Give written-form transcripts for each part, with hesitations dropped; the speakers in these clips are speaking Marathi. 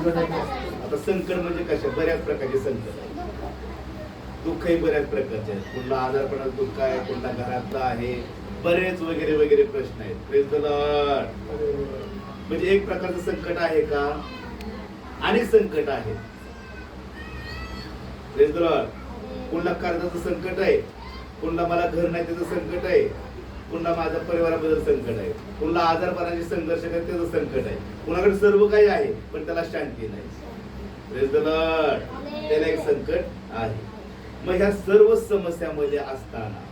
आता संकट म्हणजे कशा बऱ्याच प्रकारचे संकट आहे. दुःखही बऱ्याच प्रकारचे आहेत. कुठला आजारपणाचं दुःख आहे, कुठला घरातला आहे, बरेच वगैरे वगैरे प्रश्न आहेत. Praise the Lord. म्हणजे एक प्रकारचं संकट आहे का? अनेक संकट आहेत. Praise the Lord. कुठला कर्जाचं संकट आहे, कुठला मला घर नाही त्याचं संकट आहे, पुन्हा माझ्या परिवाराबद्दल संकट आहे, पुन्हा आजारपणाचे संघर्ष करत त्याचं संकट आहे. कुणाकडे सर्व काही आहे पण त्याला शांती नाही. Praise the Lord. त्याला एक संकट आहे. मग ह्या सर्व समस्यामध्ये असताना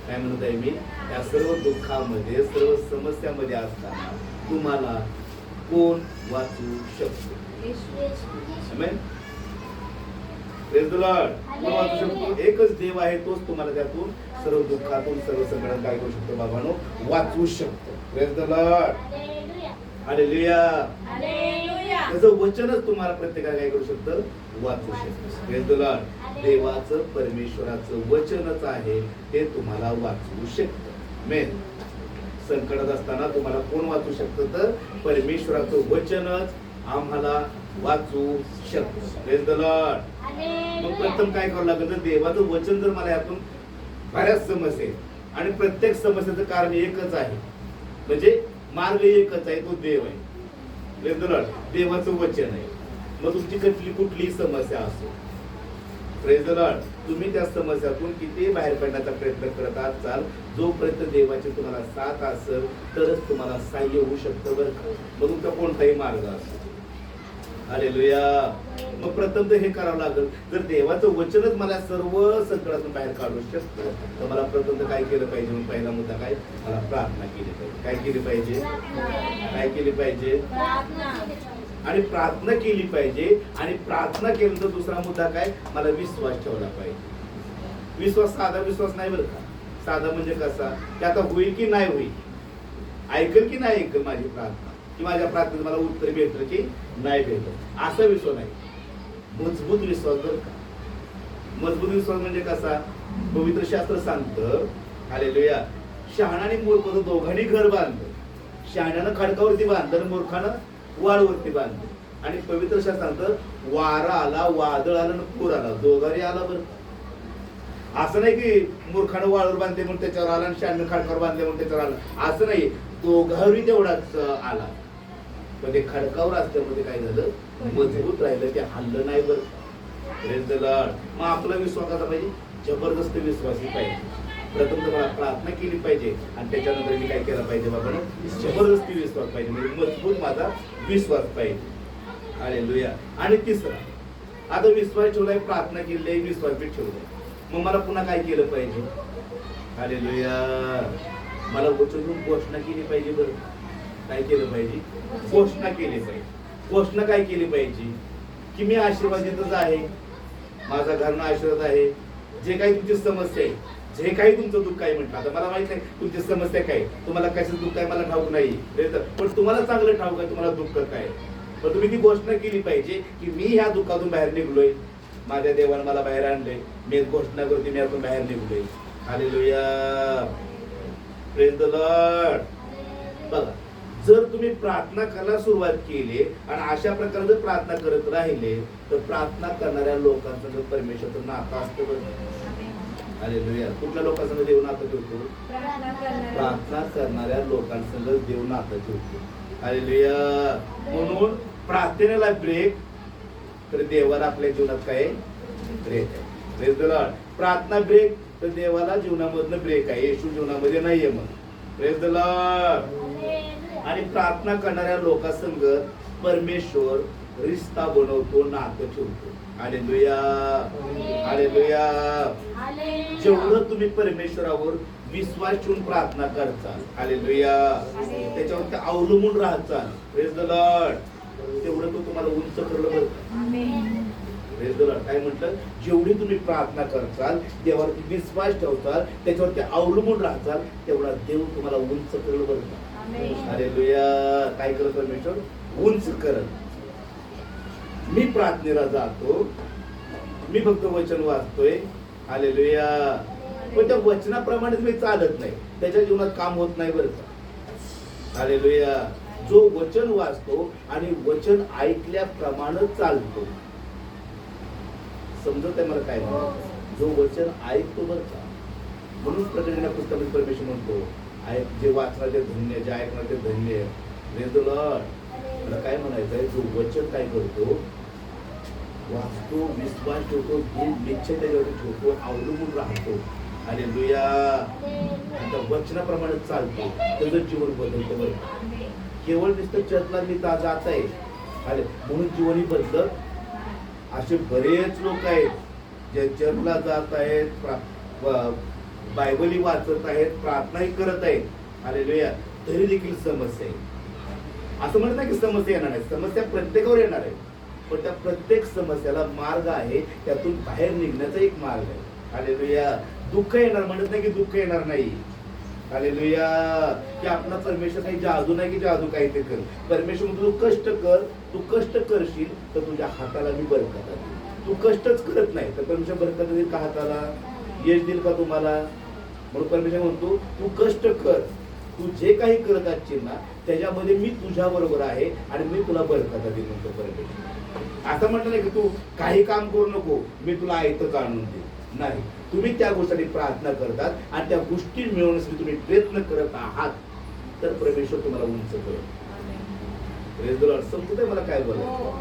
काय म्हणत आहे मी, या सर्व दुःखामध्ये सर्व समस्यामध्ये असताना तुम्हाला कोण वाचू शकतो? आमेन. Praise the Lord. कोण वाचू शकतो? एकच देव आहे, तोच तुम्हाला त्यातून सर्व दुःखातून सर्व संकटातून काय करू शकतो बाबांनो? वाचवू शकतो. Praise the Lord. हालेलुया. त्याचं वचनच तुम्हाला प्रत्येकाला काय करू शकतं? वाचू शकतं. Praise the Lord. देवाचं परमेश्वराचं वचनच आहे ते तुम्हाला वाचवू शकतं. मेन संकटात असताना तुम्हाला कोण वाचू शकतं? तर परमेश्वराचं वचनच आम्हाला वाचू शकतं. Praise the Lord. मग प्रथम काय करावं लागेल? देवाचं वचन जर मला यातून बऱ्याच समस्या आहेत आणि प्रत्येक समस्येचं कारण एकच आहे, म्हणजे मार्ग एकच आहे, तो देव आहे. Praise the Lord. देवाचं वचन आहे. मग तुमची कुठलीही समस्या असो, प्रेज द लॉर्ड, तुम्ही त्या समस्यातून किती बाहेर पडण्याचा प्रयत्न करत असाल, जोपर्यंत देवाची तुम्हाला साथ असेल तरच तुम्हाला सहाय्य होऊ शकतं बरं का. मग तुमचा कोणताही मार्ग असो. हालेलुया. मग प्रथम तर हे करावं लागेल, जर देवाचं वचनच मला सर्व संकटातून बाहेर काढू शकतं तर मला प्रथम तर काय केलं पाहिजे? म्हणून पहिला मुद्दा काय? मला प्रार्थना केली पाहिजे. काय केली पाहिजे? काय केली पाहिजे? आणि प्रार्थना केली पाहिजे. आणि प्रार्थना केल्यानंतर दुसरा मुद्दा काय? मला विश्वास ठेवला पाहिजे. विश्वास साधा विश्वास नाही बरं का. साधा म्हणजे कसा की आता होईल की नाही होईल, ऐकल की नाही ऐकल माझी प्रार्थना, की माझ्या प्रार्थनेत मला उत्तर भेटलं की नाही भेटलं, असा विश्वास नाही. मजबूत विश्वास बरं का. मजबूत विश्वास म्हणजे कसा? पवित्र शास्त्र सांगतं, हालेलुया, शहाणा आणि मूर्ख दोघांनी घर बांधलं. शहाण्यानं खडकावरती बांधलं आणि मूर्खानं वाळवरती बांधलं. आणि पवित्र शास्त्र सांगतं, वारा आला, वादळ आलं आणि पूर आला, दोघांनी आला बरं. असं नाही की मूर्खानं वाळवर बांधले म्हणून त्याच्यावर आला आणि शहाण्यानं खडकावर बांधले म्हणून त्याच्यावर आला, असं नाही. दोघांनी तेवढाच आला. पण ते खडकावर असल्यामध्ये काय झालं? मजबूत राहिलं, ते हल्लं नाही बरं. Praise the Lord. मग आपला विश्वास कसा पाहिजे? जबरदस्त विश्वासी पाहिजे. प्रथम तर मला प्रार्थना केली पाहिजे आणि त्याच्यानंतर मी काय केलं पाहिजे बाबा? जबरदस्ती विश्वास पाहिजे, म्हणजे मजबूत माझा विश्वास पाहिजे. हालेलुया. आणि तिसरा, आता विश्वास ठेवलाय, प्रार्थना केली आहे, विश्वास बी ठेवलाय, मग मला पुन्हा काय केलं पाहिजे? हालेलुया. मला वचन घोषणा केली पाहिजे बरं. काय केलं पाहिजे? घोषणा केली पाहिजे. घोषणा काय केली पाहिजे? की मी आशीर्वादितच आहे, माझा घरना आशीर्वाद आहे. जे काही तुमची समस्या आहे, जे काही तुमचं दुःख आहे म्हटलं, आता मला माहित नाही तुमची समस्या काय, तुम्हाला कशाचं दुःख आहे मला ठाऊक नाही, पण तुम्हाला चांगलं ठाऊक आहे तुम्हाला दुःख काय. पण तुम्ही ती घोषणा केली पाहिजे की मी ह्या दुःखातून बाहेर निघलोय, माझ्या देवाने मला बाहेर आणलंय, मी घोषणा करते मी यातून बाहेर निघलोय. हालेलुया. Praise the Lord. बघा, जर तुम्ही प्रार्थना करायला सुरुवात केली आणि अशा प्रकारे जर प्रार्थना करत राहिले तर प्रार्थना करणाऱ्या लोकांसंग परमेश्वराचं नातं असतं बरं. हालेलुया. कुठल्या लोकांसंग देव नातं ठेवतो? प्रार्थना करणाऱ्या लोकांसंग देव नातं ठेवतो. हालेलुया. म्हणून प्रार्थनेला ब्रेक तर देवाला आपल्या जीवनात काय ब्रेक आहे. Praise the Lord. प्रार्थना ब्रेक तर देवाला जीवनामधनं ब्रेक आहे, येशू जीवनामध्ये नाहीये. मग प्रेज द लॉर्ड. आणि प्रार्थना करणाऱ्या लोकांसंग परमेश्वर रिश्ता बनवतो, नातं ठेवतो. हालेलुया. हालेलुया. जेवढं तुम्ही परमेश्वरावर विश्वास ठेवून प्रार्थना करताल, हालेलुया, त्याच्यावर अवलंबून राहताल, प्रेज द लॉर्ड, तेवढं तो तुम्हाला उंच करलं बरं. Praise the Lord. काय म्हटलं? जेवढी तुम्ही प्रार्थना करताल, देवावरती विश्वास ठेवताल, त्याच्यावरती अवलंबून राहताल, तेवढा देव तुम्हाला उंच करलं बरं. हालेलुया. काय करत परमेश्वर? उंच करत. मी प्रार्थनेला जातो, मी फक्त वचन वाचतोय, हालेलुया, पण त्या वचनाप्रमाणे मी चालत नाही, त्याच्या जीवनात काम होत नाही बरं का. हालेलुया. जो वचन वाचतो आणि वचन ऐकल्याप्रमाणे चालतो. समजत आहे मला काय म्हणतो? जो वचन ऐकतो बरं का. म्हणून प्रकटणेच्या पुस्तकात परमेश्वर म्हणतो, जे वाचणार ते धन्य, जे ऐकणार ते धन्य. मला काय म्हणायचंय, जो वचन काय करतो, वाचतो, विश्वास ठेवतो, निश्चय त्याच्यावर ठेवतो, अवलंबून राहतो. हालेलुया. आता वचनाप्रमाणे चालतो, त्याचं जीवन बदलतं. बरं केवळ नुसतं चर्चला मी जात आहे म्हणून जीवनही बदलत. असे बरेच लोक आहेत जे चर्चला जात आहेत, बायबलही वाचत आहेत, प्रार्थनाही करत आहेत. हालेलुया. तरी देखील समस्या आहे. असं म्हणत नाही की समस्या येणार नाही, समस्या प्रत्येकावर येणार आहे. पण त्या प्रत्येक समस्याला मार्ग आहे, त्यातून बाहेर निघण्याचा एक मार्ग आहे. हालेलुया. दुःख येणार म्हणत नाही की दुःख येणार नाही. हालेलुया. की आपला परमेश्वर काही जादू नाही की जादू काही ते कर. परमेश्वर म्हणतो, तू कष्ट कर, तू कष्ट करशील तर तुझ्या हाताला मी बरकत देईल. तू कष्टच करत नाही तर परमेश्वर बरकत देईल का हाताला? यश देईल का तुम्हाला? म्हणून परमेश्वर म्हणतो, तू कष्ट कर, तू जे काही करत असशील ना त्याच्यामध्ये मी तुझ्या बरोबर आहे आणि मी तुला बरकत देईल म्हणतो परमेश्वर. असं म्हटलं नाही की तू काही काम करू नको, मी तुला आयतं जाणून दे. नाही, तुम्ही त्या गोष्टी प्रार्थना करतात आणि त्या गोष्टी मिळवण्यासाठी तुम्ही प्रयत्न करत आहात तर परमेश्वर तुम्हाला उंच करेल. समजत आहे मला काय बोलायचं?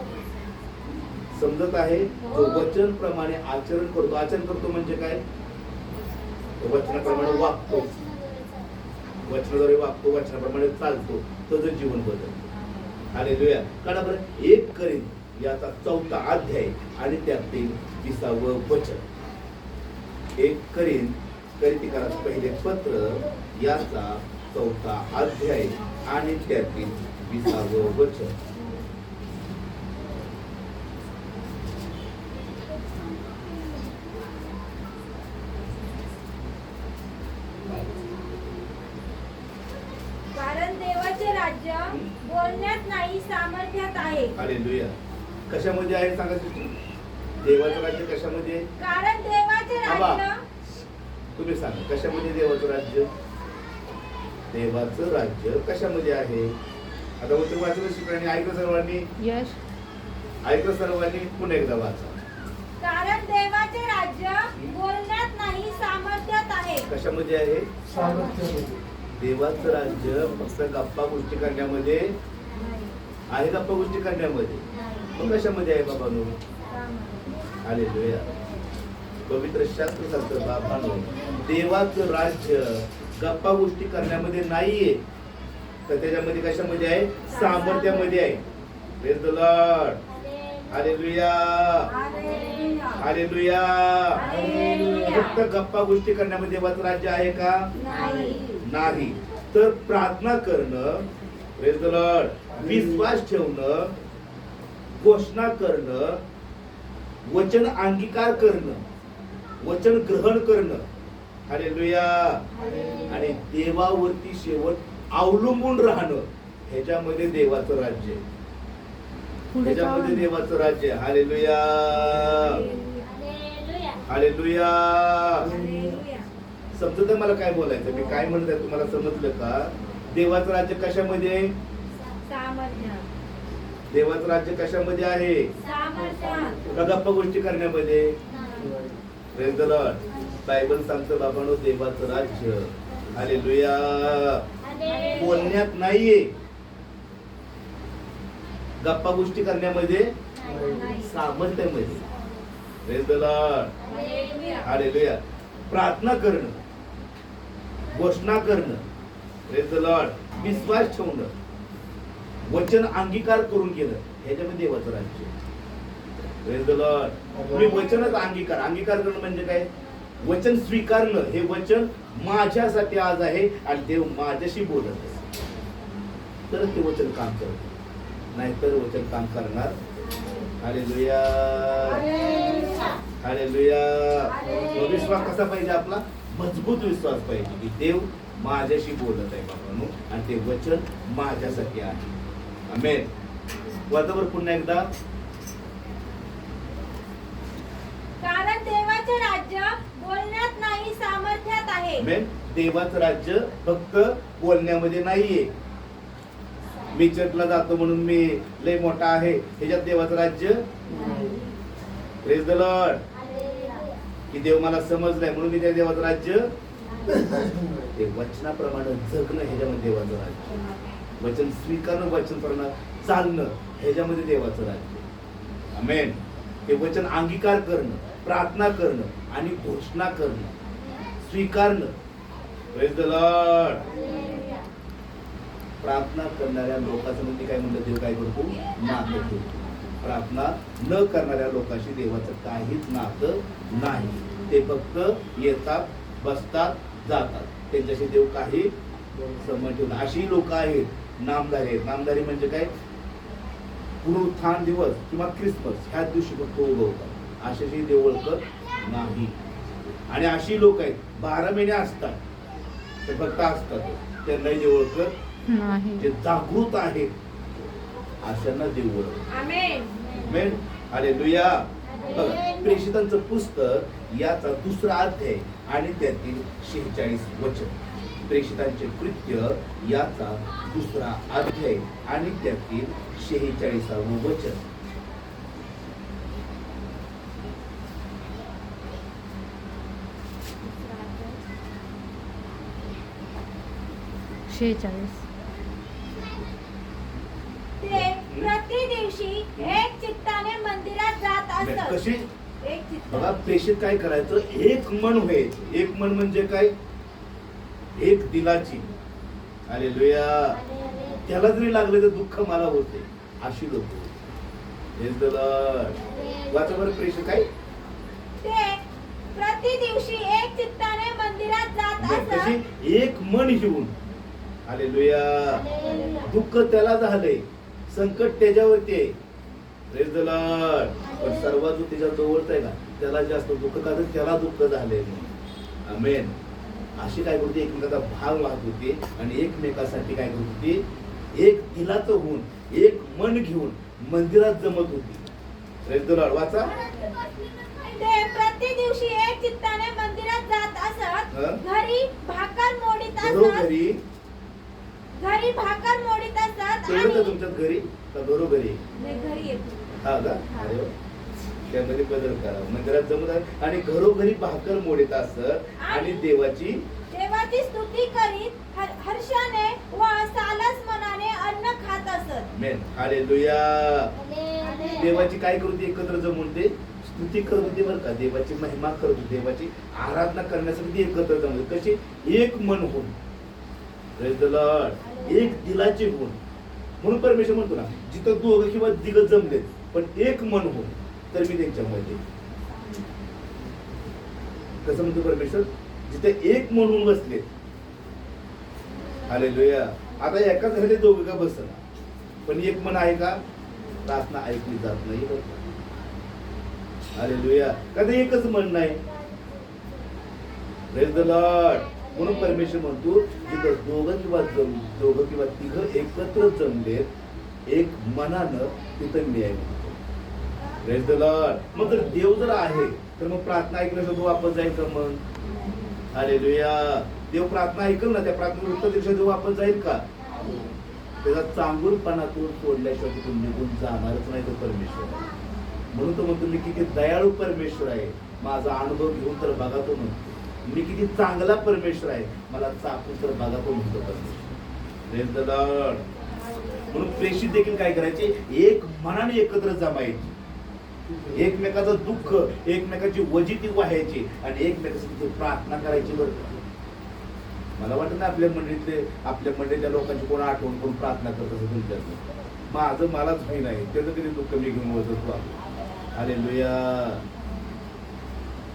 समजत आहे? जो वचन प्रमाणे आचरण करतो, आचरण करतो म्हणजे काय? वचनाप्रमाणे वागतो, वचनाद्वारे वागतो, वचनाप्रमाणे चालतो, तुझं जीवन बदलतं. हालेलुया. काढा बरं 1 करिंथ याचा 4था अध्याय आणि त्यातील 20वे वचन. 1 करिंथीकरास पहिले पत्र याचा 4था अध्याय आणि त्यातील 20वे वचन. कारण देवाचे राज्य बोलण्यात नाही, सामर्थ्यात आहे. हालेलुया. कशामध्ये आहे सांगा? देवाचं राज्य कशामध्ये? कारण देवाचे राज्य. तुम्ही सांगा कशामध्ये देवाचं राज्य? देवाचं राज्य कशामध्ये आहे? आता उत्तर वाचलं शिकण्याने ऐकलं सर्वांनी? यश. ऐकलं सर्वांनी? पुन्हा एकदा वाचा. कारण देवाचे राज्य बोलण्यात नाही, सामर्थ्यात आहे. कशामध्ये आहे? सामर्थ्यामध्ये. देवाचं राज्य फक्त गप्पा गोष्टी करण्यामध्ये आहे? गप्पा गोष्टी करण्यामध्ये? मग कशामध्ये आहे बाबांनो? हालेलुया. पवित्र शास्त्र सांगतं बाबांनो, देवाचं राज्य गप्पा गोष्टी करण्यामध्ये नाहीये, तर त्याच्यामध्ये कशामध्ये आहे? सामर्थ्यामध्ये आहे. Praise the Lord. Hallelujah. Hallelujah. फक्त गप्पा गोष्टी करण्यामध्ये देवाचं राज्य आहे का? नाही. तर प्रार्थना करणं, प्रेज द लॉर्ड, विश्वास ठेवणं, घोषणा करणं, वचन अंगीकार करणं, वचन ग्रहण करणं, हालेलुया, आणि देवावरती शेवट अवलंबून राहणं, ह्याच्यामध्ये देवाचं राज्य आहे. ह्याच्यामध्ये देवाचं राज्य आहे. हालेलुया. हालेलुया. समजत मला काय बोलायचं? मी काय म्हणतोय तुम्हाला समजलं का? देवाचं राज्य कशामध्ये आहे? देवाचं राज्य कशामध्ये आहे? का गप्पा गोष्टी करण्यामध्ये? Praise the Lord. बायबल सांगतं बाबांनो, देवाचं राज्य हालेलुया बोलण्यात नाहीये, गप्पा गोष्टी करण्यामध्ये, सामर्थ्यामध्ये. Praise the Lord. हालेलुया. प्रार्थना करणं, घोषणा करणं, प्रेज द लॉर्ड, विश्वास ठेवणं, वचन अंगीकार करून गेलं, ह्याच्यामध्ये देवाचं राज्य. Praise the Lord. तुम्ही वचनच अंगीकार करणं म्हणजे काय? वचन स्वीकारणं. हे वचन माझ्यासाठी आज आहे आणि देव माझ्याशी बोलत आहे, तर ते वचन काम करत, नाहीतर वचन काम करणार. हालेलुया. हालेलुया. विश्वास कसा पाहिजे आपला? मजबूत विश्वास पाहिजे की देव माझ्याशी बोलत आहे बाबांनो आणि ते वचन माझ्यासाठी आहे. आमेन. वाचावर पुन्हा एकदा. कारण देवाचे राज्य बोलण्यात नाही, सामर्थ्यात आहे. आमेन. देवाचं राज्य फक्त बोलण्यामध्ये नाहीये, मी चर्चला जातो म्हणून मी लय मोठा आहे, ह्याच्यात देवाचं राज्य. Praise the Lord. की देव मला समजलाय म्हणून मी त्या देवाचं राज्य. ते वचनाप्रमाणे जगणं ह्याच्यामध्ये देवाचं राज्य. वचन स्वीकारणं, वचन करणं, चालणं ह्याच्यामध्ये देवाचं राज्य. आमेन. ते वचन अंगीकार करणं, प्रार्थना करणं आणि घोषणा करणं, स्वीकारणं. Praise the Lord. प्रार्थना करणाऱ्या लोकांचं म्हणजे काय म्हणलं, देव काय करतो, नातं ठेवतो. प्रार्थना न करणाऱ्या लोकांशी देवाचं काहीच नातं नाही. ते फक्त येतात, बसतात, जातात. त्यांच्याशी देव काही संबंध ठेवला. अशी लोक आहेत, नामधारी आहेत. नामधारी म्हणजे काय, पुनरुत्थान दिवस किंवा क्रिसमस ह्या दिवशी फक्त उगवतात. अशाशी देव ओळखत नाही. आणि अशी लोक आहेत 12 महिने असतात, ते फक्त असतात, त्यांनाही देव ओळखत नाही. जे जागृत आहेत अशांना देव ओळखत. आमेन. आमेन. हालेलुया. बघा, प्रेषितांचं पुस्तक याचा 2रा अध्याय आणि त्यातील 46 वचन. प्रेषितांचे कृत्य याचा 2रा अध्याय आणि त्यातील 46 वचन. ते प्रति दिवशी एक चित्ताने मंदिरात जात असत. कशी? एक चित्त. बघा, प्रेषित काय करायचं, एक मन व्हायचं. एक मन म्हणजे काय, एक दिलाची. हालेलुया. त्याला जरी लागलं तर दुःख मला होते. अशी लोक. वाचा बरं, प्रेषित काय, ते प्रति दिवशी एक चित्ताने मंदिरात जात असत. कशी? एक मन घेऊन. हालेलुया. दुःख त्याला झालंय, संकट त्याच्यावरती आहे. Praise the Lord. पण सर्वात जो त्याच्या जवळचा आहे का, त्याला जास्त दुःख का, तर त्याला दुःख झालंय. आमेन. अशी काय करते, एकमेकाचा भाग वाहत होते आणि एकमेकासाठी काय करत होती, एक दिलाचं होऊन, एक मन घेऊन मंदिरात जमत होती. Praise the Lord. वाचा. ते प्रति दिवशी एक चित्ताने मंदिरात जात असत. घरी भाकर मोडीत असत. घरी भाकर मोडीत असतात. आणि तुमच्यात घरी का घरोघरी? घरी येतो. हा का? अरे वा. त्यामध्ये बदल करा. मंदिरात जमत आणि घरोघरी भाकर मोडीत असत आणि देवाची स्तुती करीत हर्षाने व सालस मनाने अन्न खात असत. आमेन. हालेलुया. देवाची काय करते, एकत्र जमून ते स्तुती करत होते बरं का, देवाची महिमा करत होते, देवाची आराधना करण्यासाठी ते एकत्र जमले. कशी? एक मन होऊन. Praise the Lord. एक दिलाचे गुण. म्हणून परमेश्वर म्हणतो ना, जिथं 2 किंवा 3 जमलेत पण एक मन होऊन, तर मी त्यांच्यामध्ये. कसं म्हणतो परमेश्वर, जिथे एक मन होऊन बसले. हालेलुया. आता एकाच घरी 2 का बसना, पण एक मन आहे का, प्रार्थना ऐकली जात नाही. हालेलुया. का ते एकच मन नाही. Praise the Lord. म्हणून परमेश्वर म्हणतो, जिथं 2 किंवा 3 एकत्र जमलेत एक मनानं, तिथं मी आहे म्हणतो. Praise the Lord. मग जर देव जर आहे तर मग प्रार्थना ऐकल्याशिवाय वापस जाईल का मग? हालेलुया. देव प्रार्थना ऐकल ना, त्या प्रार्थनेला उत्तर दिवशी देव वापस जाईल का? त्याचा चांगुलपणातून सोडल्याशिवाय तिथून निघून जाणारच नाही तो परमेश्वर. म्हणून तो म्हणतो, मी किती दयाळू परमेश्वर आहे, माझा अनुभव घेऊन तर बघा तो म्हणतो. मी किती चांगला परमेश्वर आहे, मला चाकून तर बघा तो म्हणतो परमेश्वर. Praise the Lord. म्हणून प्रेषित देखील काय करायचे, एक मनाने एकत्र जमायचे, एकमेकाचं दुःख, एकमेकाची वजिती व्हायची आणि एकमेकासाठी प्रार्थना करायची. बरं, मला वाटत ना आपल्या मंडळीतल्या लोकांची कोण आठवण करून प्रार्थना करत असं तुमच्यात. माझं मलाच माहीत नाही, त्याचं कधी दुःख मी घेऊन बसतो. हालेलुया.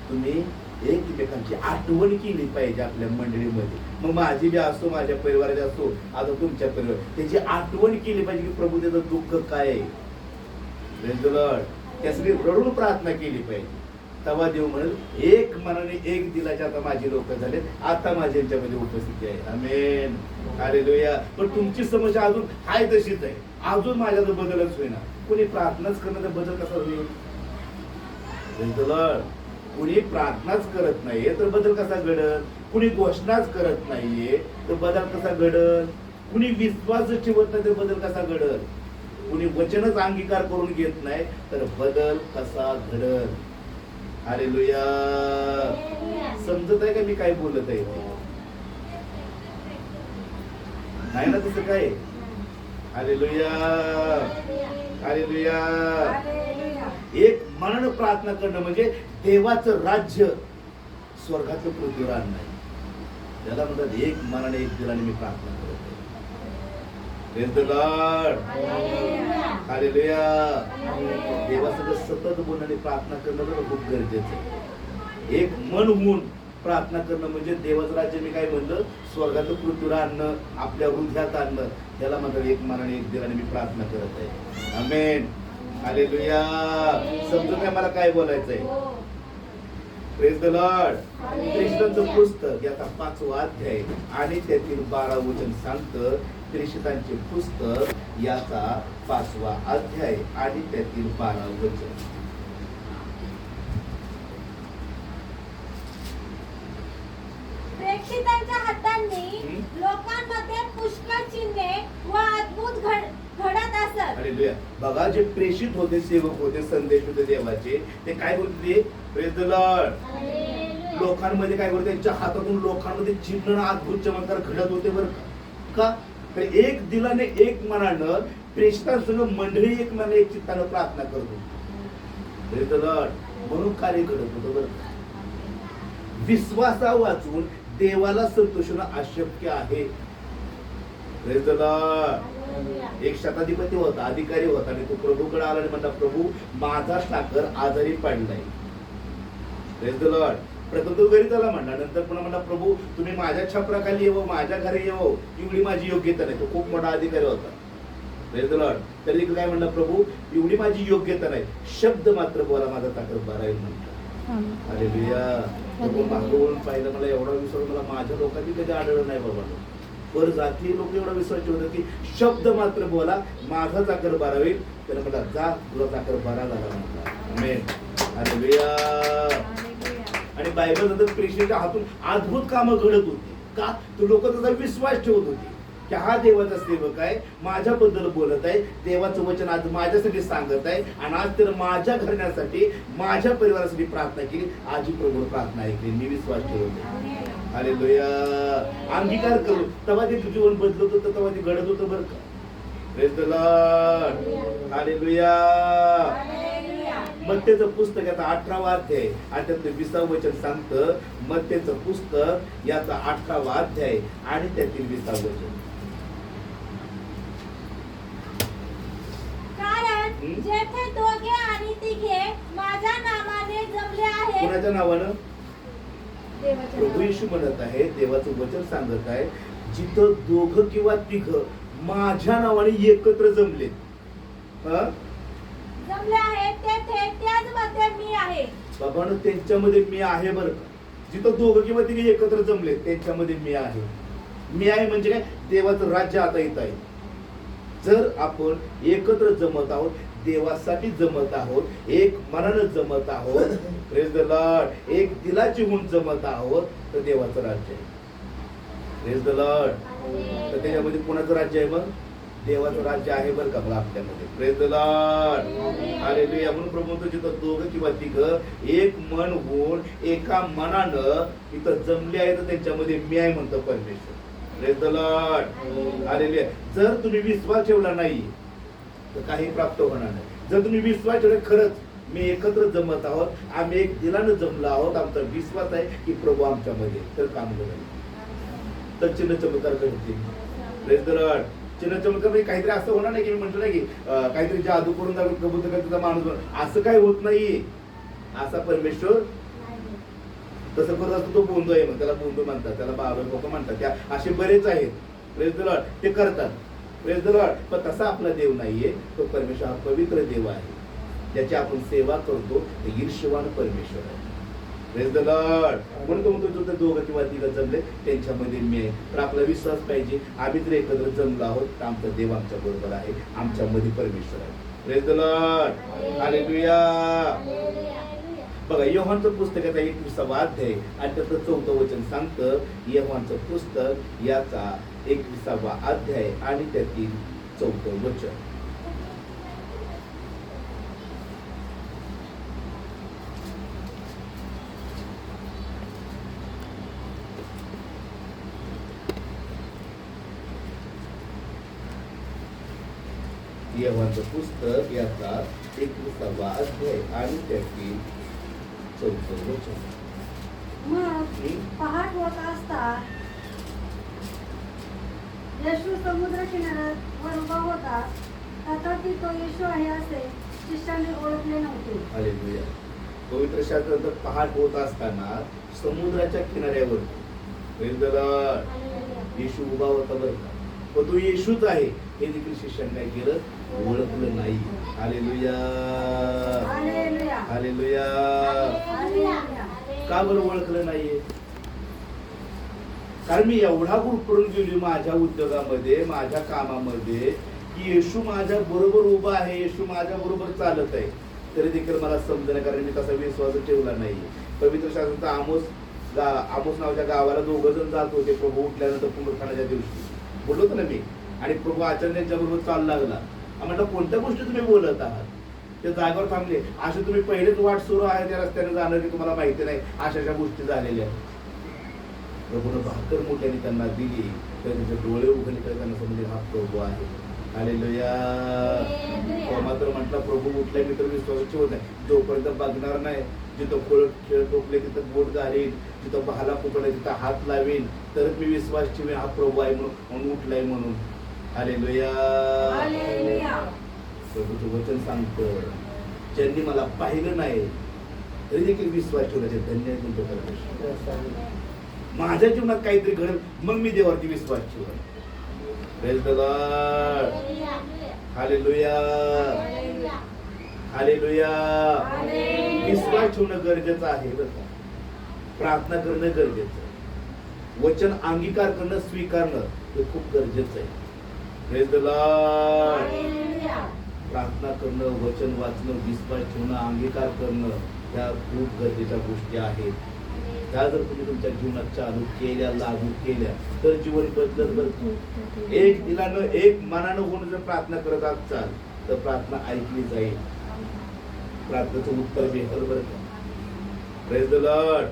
तुम्ही एकमेकांची आठवण केली पाहिजे आपल्या मंडळीमध्ये. मग माझी बी असतो, माझ्या परिवाराची असतो, आता तुमच्या परिवार, त्याची आठवण केली पाहिजे की प्रभू त्याचं दुःख काय आहे. Praise the Lord. त्यासाठी रडून प्रार्थना केली पाहिजे. तेव्हा देव म्हणेल, एक मनाने एक दिलाचे आता माझी लोक झाले, आता माझी यांच्यामध्ये उपस्थिती आहे. आमेन. हालेलुया. पण तुमची समस्या अजून हाय तशीच आहे, अजून माझ्यात बदलच होईना. कुणी प्रार्थनाच करण्याचा बदल कसा होईल? Praise the Lord. कुणी प्रार्थनाच करत नाहीये तर बदल कसा घडत? कुणी घोषणाच करत नाहीये तर बदल कसा घडत? कुणी विश्वासच ठेवत नाही तर बदल कसा घडल? कुणी वचनच अंगीकार करून घेत नाही तर बदल कसा घडल? हालेलुया. समजत आहे का मी काय बोलत आहे ते? नाही ना तसं काय? Hallelujah, hallelujah. एक मनानं प्रार्थना करणं म्हणजे देवाचं राज्य स्वर्गातलं पृथ्वीवर आणणं. त्याला म्हणतात एक मनाने एक दिलाने मी प्रार्थना करत आहे. Praise the Lord. हालेलुया. देवासोबत सतत बोलण्याने प्रार्थना करणं खूप गरजेचं आहे. एक मन होऊन प्रार्थना करणं म्हणजे देवाचं राज्य मी काय म्हणलं, स्वर्गातलं पृथ्वीवर आणणं, आपल्या हृदयात आणणं. त्याला म्हणतात एक मनाने एक दिलाने मी प्रार्थना करत आहे. आमेन. हालेलुया. समजून काय मला काय बोलायचंय? Praise the Lord. प्रेषितांचं पुस्तक याचा 5वा अध्याय आणि त्यातील 12 वचन सांगतं. प्रेषितांचे पुस्तक याचा 5वा अध्याय आणि त्यातील 12 वचन. प्रेषितांच्या हातांनी लोकांमध्ये पुष्कळ चिन्हे व अद्भुत घडत असत. हालेलुया. बघा, जे प्रेषित होते, सेवक होते, संदेश होते देवाचे, ते काय बोलते? Praise the Lord. लोकांमध्ये काय होते? त्यांच्या हातातून लोकांमध्ये चिन्ह अद्भुत चमत्कार घडत होते. बरं का? तर एक दिलाने एक मनानं प्रेषितांसह मंडळी एक मनाने एक चित्तानं प्रार्थना करत होती. Praise the Lord. म्हणून कार्य घडत होतं. बरं, विश्वासा वाचून देवाला संतोषणं अशक्य आहे. Praise the Lord. एक शताधिपती होता, अधिकारी होता आणि तो प्रभूकडे आला आणि म्हणला, प्रभू माझा साखर आजारी पडलाय. Praise the Lord. प्रथम तो घरी त्याला म्हणला, नंतर पुन्हा म्हणला, प्रभू तुम्ही माझ्या छपराखाली येवो, माझ्या घरी येवो, एवढी माझी योग्यता नाही. तो खूप मोठा अधिकारी होता. Praise the Lord. तरी काय म्हणला, प्रभू एवढी माझी योग्यता नाही, शब्द मात्र बोला, माझा साखर बरा येईल म्हटला. हालेलुया. मागं वळून पाहिलं, मला एवढा विश्वास मला माझ्या लोकांनी कधी आढळलं नाही बाबा. पर जाती लोक एवढा विश्वास ठेवतात की शब्द मात्र बोला, माझा चाकर बारा होईल. त्याला म्हणला, जा तुला चाकर बारा झाला म्हटला. आमेन. हालेलुया. आणि बायबल नंतर प्रेषितांच्या हातून अद्भुत कामं घडत होती. का? तो लोक त्याचा विश्वास ठेवत होते की हा देवाचा सेवक आहे, माझ्याबद्दल बोलत आहे, देवाचं वचन आज माझ्यासाठी सांगत आहे आणि आज तर माझ्या घराण्यासाठी, माझ्या परिवारासाठी प्रार्थना केली. आजही प्रभू प्रार्थना ऐकली. मी विश्वास ठेवतो. हालेलुया. अंगीकार करू तेव्हा ते जीवन बदलत होतं, तेव्हा ते घडत होतं. बरं का? Praise the Lord. हालेलुया. मत्तेचं पुस्तक याचा 18वा अध्याय आणि त्यातलं 20वं वचन सांगतं. मत्तेचं पुस्तक याचा 18वा अध्याय आणि त्यातील 20वं वचन. कारण जेथे दोघे आणि तिघे माझ्या नावाने जमले आहेत. कोणाच्या नावानं? प्रभू येशू म्हणत आहे, देवाचं वचन सांगत आहे, जिथं दोघं किंवा तिघं माझ्या नावाने एकत्र जमले आहेत, तेथे त्याच मध्ये मी आहे. बाबांनो, त्यांच्यामध्ये मी आहे. बरं का? जिथं दोघं किंवा तिघे एकत्र जमले त्यांच्यामध्ये मी आहे. मी आहे म्हणजे काय? देवाचं राज्य आता येत आहे. जर आपण एकत्र जमत आहोत, देवासाठी जमत आहोत, एक मनानं जमत आहोत, प्रेज द लॉर्ड, एक दिलाची होऊन जमत आहोत, तर देवाचं राज्य आहे. Praise the Lord. तर त्याच्यामध्ये कोणाचं राज्य आहे? मग देवाचं राज्य आहे. बरं का? मला आपल्यामध्ये. Praise the Lord. हालेलुया. म्हणून प्रभू म्हणतो, जिथं दोघं किंवा तिघं एक मन होऊन एका मनानं इथं जमले आहे, तर त्यांच्यामध्ये मी आहे म्हणतो परमेश्वर. Praise the Lord. हालेलुया. जर तुम्ही विश्वास ठेवला नाही तर काही प्राप्त होणार नाही. जर तुम्ही विश्वास ठेवला, खरंच मी एकत्र जमत आहोत, आम्ही एक दिलानं जमलो आहोत, आमचा विश्वास आहे की प्रभू आमच्यामध्ये, तर काम घडेल, तर चिन्ह चमत्कार घडतील. Praise the Lord. चिन्ह चमत्कार म्हणजे काहीतरी असं होणार नाही की मी म्हटलं नाही की काहीतरी जादू करून कबूतर त्याचा माणूस असं काही होत नाही. असा परमेश्वर तसं करत असतो. तो बोंदो आहे, मग त्याला बोंदो म्हणतात, त्याला बाबा लोक म्हणतात, त्या असे बरेच आहेत. Praise the Lord. ते करतात. Praise the Lord. पण तसा आपला देव नाहीये. तो परमेश्वर हा पवित्र देव आहे, ज्याची आपण सेवा करतो. ते ईर्ष्यवान परमेश्वर आहे. Praise the Lord. म्हणून तो म्हणतो, दोघं किंवा तिघं जमले त्यांच्यामध्ये मी आहे. तर आपला विश्वास पाहिजे, आम्ही जर एकत्र जमलो आहोत तर आमचा देव आमच्या बरोबर आहे, आमच्यामध्ये परमेश्वर आहे. Praise the Lord. हालेलुया. बघा योहानचं पुस्तक याचा 21वा अध्याय आणि त्याचं 4थं वचन सांगतं. योहानचं पुस्तक याचा 21वा अध्याय आणि त्यातील 4थं वचन. योहानचं पुस्तक याचा 21वा अध्याय आणि त्यातील 4थं वचन. मग पहाट होत असता येशू समुद्र किनाऱ्यावर उभा होता. तथापि तो येशू आहे असे शिष्याने ओळखले नव्हते. हालेलुया. पवित्र शास्त्रात पहाट होत असताना समुद्राच्या किनाऱ्यावर Praise the Lord. येशू उभा होता बरं का. पण तो येशूच आहे हे देखील शिष्याने काय केलं? ओळखलं नाही. हालेलुया. हालेलुया. हालेलुया. हालेलुया. का बरं ओळखलं नाहीये? कारण मी एवढा गुण करून गेली माझ्या उद्योगामध्ये, माझ्या कामामध्ये, की येशू माझ्या बरोबर उभा आहे, येशू माझ्या बरोबर चालत आहे, तरी देखील मला समजणं, कारण मी तसा विश्वास ठेवला नाही. पवित्र शास्त्रात आमोस नावाच्या गावाला 2 जण जात होते प्रभू उठल्यानंतर पुनरुत्थानाच्या दिवशी. बोललो होतो ना मी. आणि प्रभू आचार्यांच्या बरोबर चालू लागला. म्हटलं कोणत्या गोष्टी तुम्ही बोलत आहात? ते जागेवर थांबले. असे तुम्ही पहिलेच वाट सुरू आहे त्या रस्त्याने जाणार की तुम्हाला माहिती नाही अशा गोष्टी झालेल्या. प्रभूनं भाकर मोठ्याने त्यांना दिली, तर त्यांचे डोळे उघडले, तर त्यांना समजले हा प्रभू आहे. हालेलुया. मात्र म्हटलं प्रभू उठलाय मी तर विश्वास ठेवत नाही. जोपर्यंत बघणार नाही, जिथं खेळ टोकले तिथं बोट घालीन, जिथं भाला पुकडे तिथं हात लावीन, तरच मी विश्वास ठेवेन हा प्रभू आहे म्हणून उठलाय म्हणून. हालेलुया. प्रभूचं वचन सांगतं, ज्यांनी मला पाहिलं नाही तरी देखील विश्वास ठेवण्याचे धन्य आहे तुमचं परमेश्वर. माझ्या जीवनात काहीतरी घडेल मग मी देवावरती विश्वास ठेवेन. Praise the Lord. Hallelujah. Hallelujah. विश्वास ठेवणं गरजेचं आहे बरं का. प्रार्थना करणं गरजेचं आहे. वचन अंगीकार करणं, स्वीकारणं हे खूप गरजेचं आहे. Praise the Lord. प्रार्थना करणं, वचन वाचणं, विश्वास ठेवणं, अंगीकार करणं ह्या खूप गरजेच्या गोष्टी आहेत. त्या जर तुम्ही तुमच्या जीवनात चालू केल्या, लागू केल्या तर जीवन बदलत बदलत. एक दिलानं, एक मनानं होऊन जर प्रार्थना करत असाल तर प्रार्थना ऐकली जाईल. प्रार्थनेचं उत्तर भेटेल बरं का. Praise the Lord.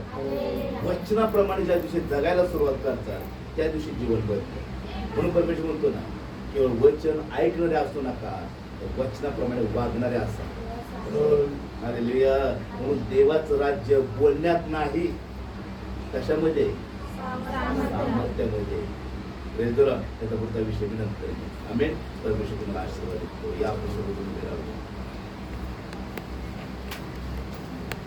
वचनाप्रमाणे ज्या दिवशी जगायला सुरुवात करतात त्या दिवशी जीवन बदलतं. म्हणून परमेश्वर म्हणतो ना, केवळ वचन ऐकणारे असू नका, तर वचनाप्रमाणे वागणारे असा. हालेलुया. म्हणून देवाचं राज्य बोलण्यात नाही, कशामध्ये? सामर्थ्यामध्ये. Praise the Lord. त्याचा पुढचा विषय मी नंतर. आमेन. परमेश्वर तुम्हाला आशीर्वाद देतो. या प्रसंगातून